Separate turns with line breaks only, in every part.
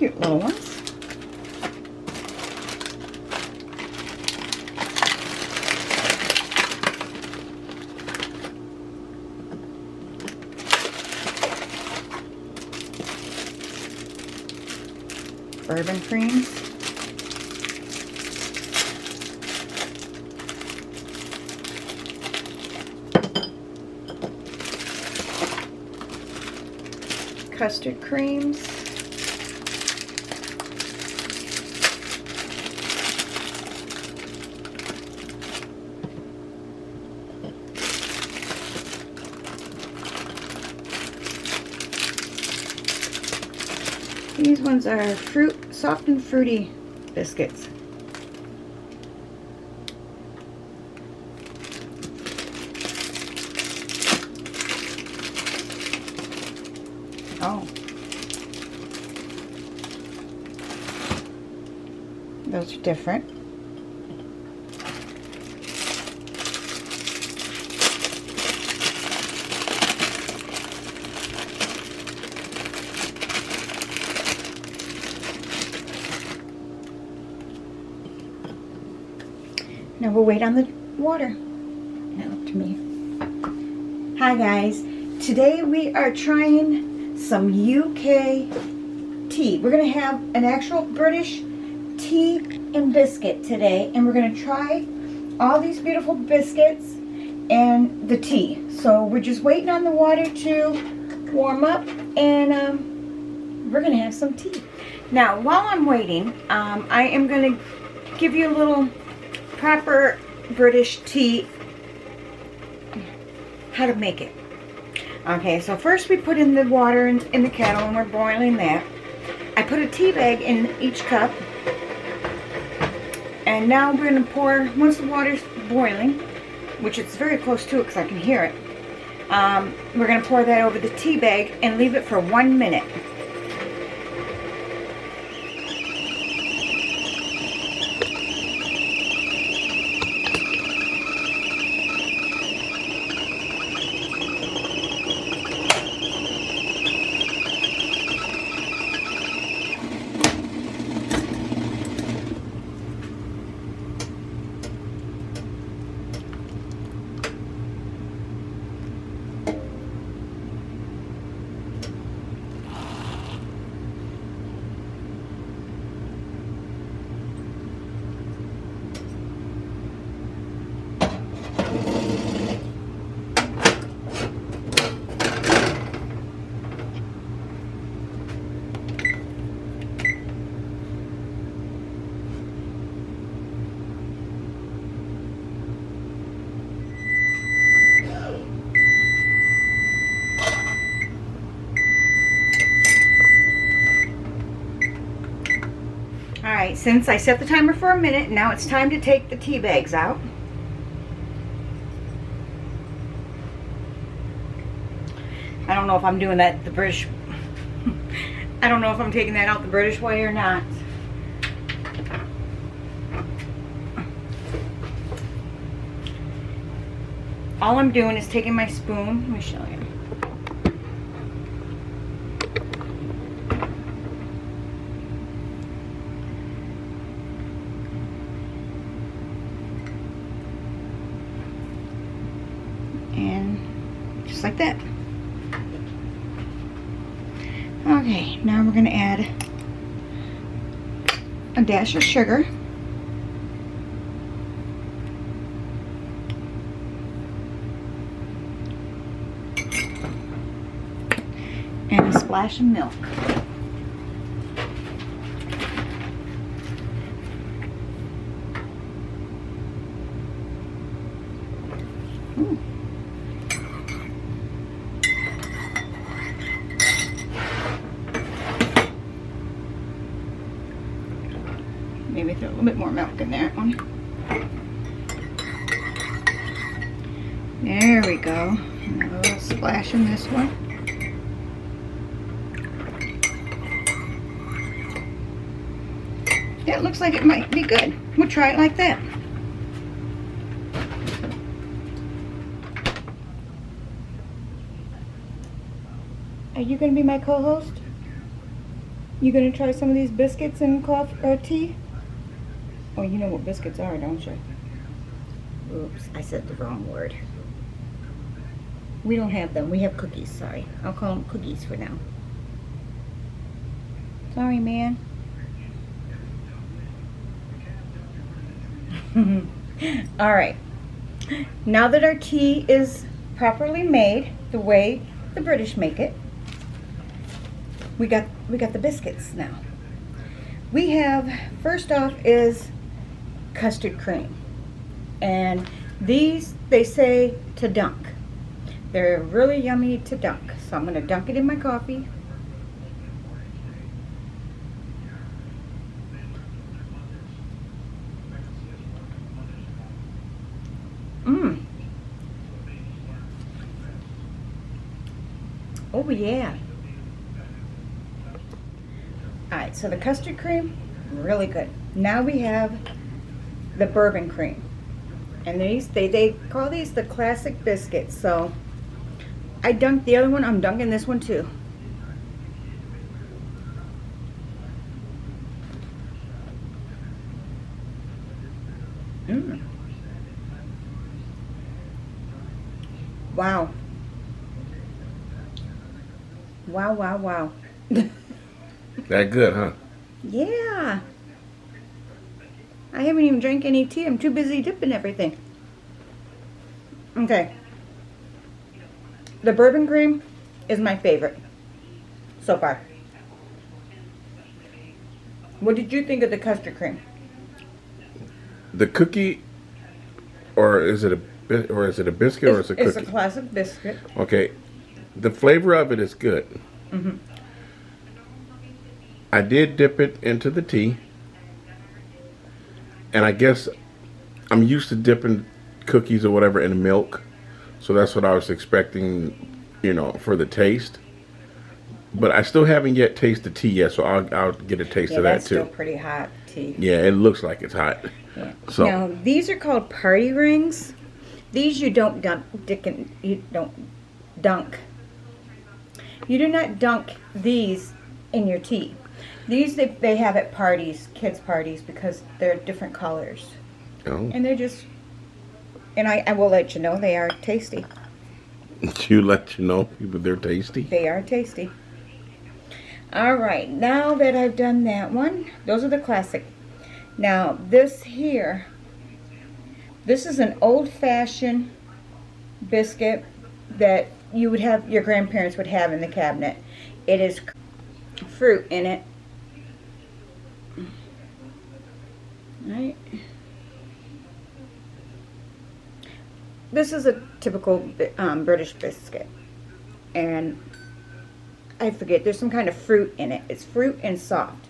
cute little ones. Bourbon creams. Custard creams. These ones are soft and fruity biscuits. Oh. Those are different. Now we'll wait on the water. Now up to me. Hi guys. Today we are trying some UK tea. We're going to have an actual British tea and biscuit today. And we're going to try all these beautiful biscuits and the tea. So we're just waiting on the water to warm up. And we're going to have some tea. Now while I'm waiting, I am going to give you a little proper British tea, how to make it. Okay, so first we put in the water in the kettle and we're boiling that. I put a tea bag in each cup, and now we're going to pour, once the water's boiling, which it's very close to it because I can hear it, we're going to pour that over the tea bag and leave it for 1 minute. Alright, since I set the timer for a minute, now it's time to take the tea bags out. I don't know if I'm doing that the British... I don't know if I'm taking that out the British way or not. All I'm doing is taking my spoon. Let me show you. And just like that. Okay, now we're going to add a dash of sugar. And a splash of milk. Ooh. Maybe throw a little bit more milk in that one. There we go. And a little splash in this one. Yeah, it looks like it might be good. We'll try it like that. Are you going to be my co-host? You gonna try some of these biscuits and coffee or tea? Oh, you know what biscuits are, don't you? Oops, I said the wrong word. We don't have them. We have cookies, sorry. I'll call them cookies for now. Sorry, man. Alright. Now that our tea is properly made, the way the British make it, we got the biscuits now. We have, first off, is custard cream. And these, they say to dunk. They're really yummy to dunk. So I'm going to dunk it in my coffee. Mmm. Oh yeah. Alright, so the custard cream, really good. Now we have the bourbon cream. And these, they call these the classic biscuits. So I dunked the other one, I'm dunking this one too. Mmm. Wow. Wow, wow, wow.
That good, huh?
Yeah. I haven't even drank any tea. I'm too busy dipping everything. Okay. The bourbon cream is my favorite so far. What did you think of the custard cream?
The cookie, or is it a biscuit, or is it a cookie?
It's a classic biscuit.
Okay, the flavor of it is good.
Mm-hmm.
I did dip it into the tea, and I guess I'm used to dipping cookies or whatever in milk, so that's what I was expecting, you know, for the taste. But I still haven't yet tasted tea yet, so I'll get a taste of that
that's
too.
still pretty hot tea.
Yeah, it looks like it's hot.
Yeah.
So
Now these are called party rings. These you don't dunk. You don't dunk. You do not dunk these in your tea. These they have at parties, kids' parties, because they're different colors.
oh.
And they're just, and I will let you know, they are tasty.
You let you know people they're tasty.
They are tasty. Alright, now that I've done that one, those are the classic. Now this here, this is an old-fashioned biscuit that you would have, your grandparents would have in the cabinet. It is fruit in it. Right. This is a typical British biscuit, and I forget, there's some kind of fruit in it. It's fruit and soft.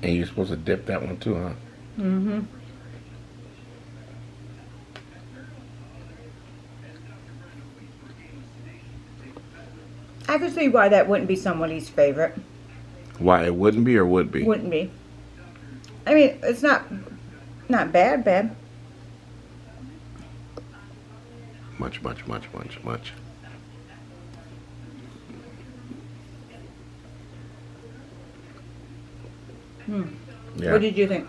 And you're supposed to dip that one too, huh?
Mm-hmm. I could see why that wouldn't be somebody's favorite.
Why, it wouldn't be or would be?
Wouldn't be. I mean, it's not bad.
Much. Yeah.
What did you think?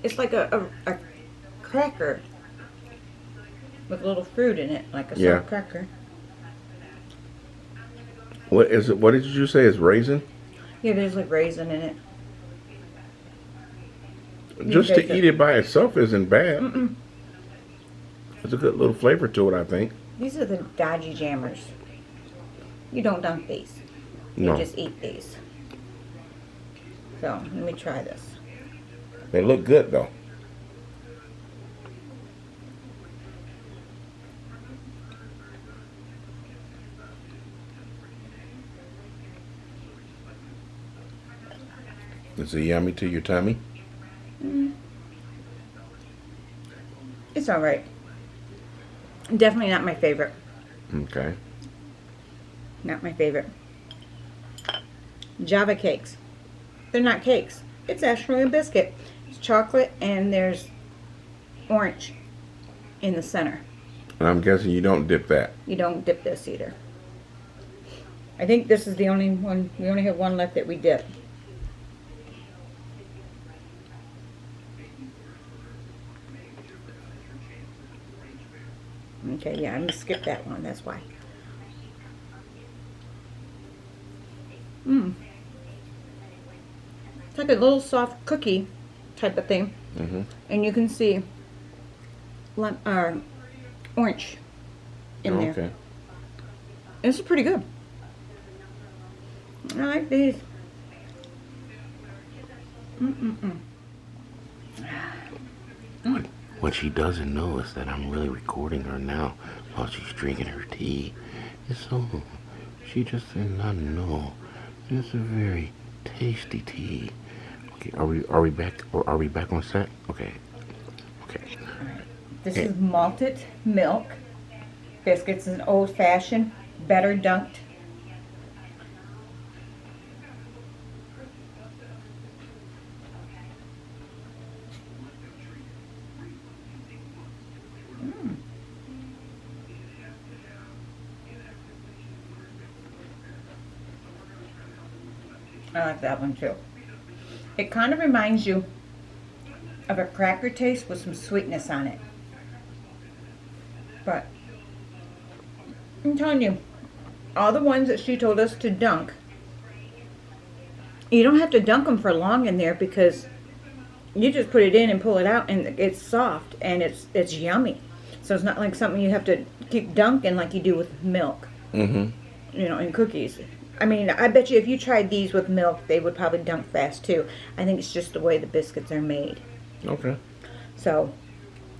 It's like a cracker with a little fruit in it, like a soft cracker.
What is it? What did you say is raisin?
Yeah, there's like raisin in it.
Just to eat it by itself isn't bad.
Mm-mm.
There's a good little flavor to it, I think.
These are the dodgy jammers. You don't dunk these. You
No.
just eat these. So, let me try this.
They look good though. Is it yummy to your tummy?
It's alright. Definitely not my favorite.
Okay.
Not my favorite. Java cakes. They're not cakes. It's actually a biscuit. It's chocolate and there's orange in the center.
And I'm guessing you don't dip that.
You don't dip this either. I think this is the only one. We only have one left that we dip. Okay, yeah, I'm gonna skip that one. That's why. It's like a little soft cookie type of thing, and you can see orange in there.
Okay.
This is pretty good. I like these.
What she doesn't know is that I'm really recording her now while she's drinking her tea. So she just did not know. It's a very tasty tea. Okay, are we back, or are we back on set? Okay.
This is malted milk biscuits, an old-fashioned, better dunked. I like that one too. It kind of reminds you of a cracker taste with some sweetness on it. But I'm telling you, all the ones that she told us to dunk, you don't have to dunk them for long in there, because you just put it in and pull it out and it's soft and it's yummy. So it's not like something you have to keep dunking like you do with milk. You know, in cookies. I mean, I bet you if you tried these with milk, they would probably dunk fast too. I think it's just the way the biscuits are made.
Okay.
So,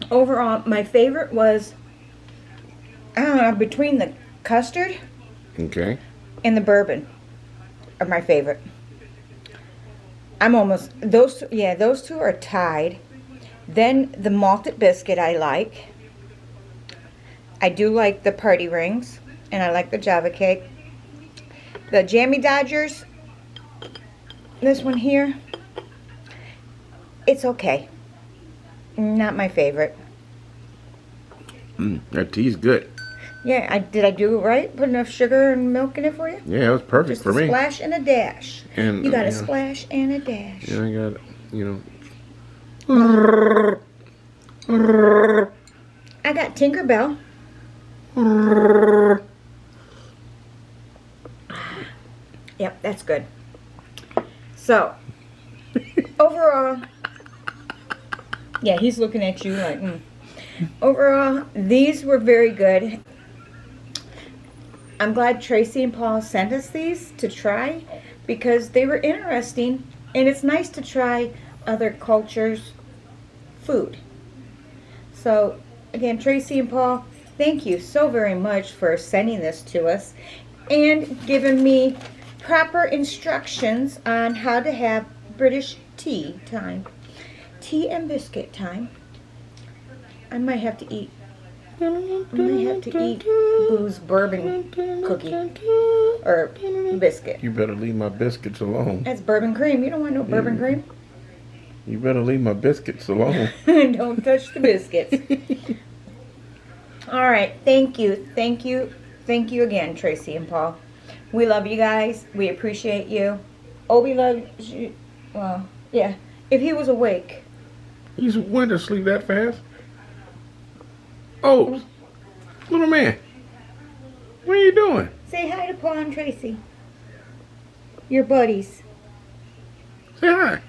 overall, my favorite was, I don't know, between the custard
Okay.
and the bourbon are my favorite. I'm almost, those two are tied. Then the malted biscuit I like. I do like the party rings, and I like the Java cake. The Yammi Dodgers, this one here, it's okay. Not my favorite.
That tea's good.
Yeah, did I do it right? Put enough sugar and milk in it for you?
Yeah, it was perfect
Just
for
a
me.
splash and a dash.
And
You got a splash and a dash.
Yeah, I got,
I got Tinkerbell. Yep, that's good. So, overall, yeah, he's looking at you like, Overall, these were very good. I'm glad Tracy and Paul sent us these to try, because they were interesting, and it's nice to try other cultures' food. So, again, Tracy and Paul, thank you so very much for sending this to us and giving me proper instructions on how to have British tea time. Tea and biscuit time. I might have to eat Boo's bourbon cookie or biscuit.
You better leave my biscuits alone.
That's bourbon cream. You don't want no bourbon cream.
You better leave my biscuits alone.
Don't touch the biscuits. All right. Thank you. Thank you. Thank you again, Tracy and Paul. We love you guys. We appreciate you. Obi loves you. Well, yeah. If he was awake.
He's went to sleep that fast? Oh, little man. What are you doing?
Say hi to Paul and Tracy. Your buddies.
Say hi.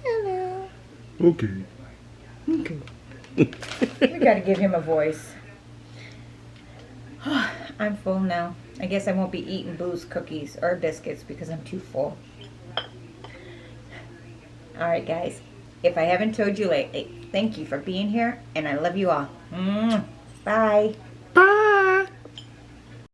Hello.
Okay.
Okay. We gotta give him a voice. I'm full now. I guess I won't be eating Boo's cookies or biscuits because I'm too full. Alright guys, if I haven't told you lately, thank you for being here, and I love you all. Bye.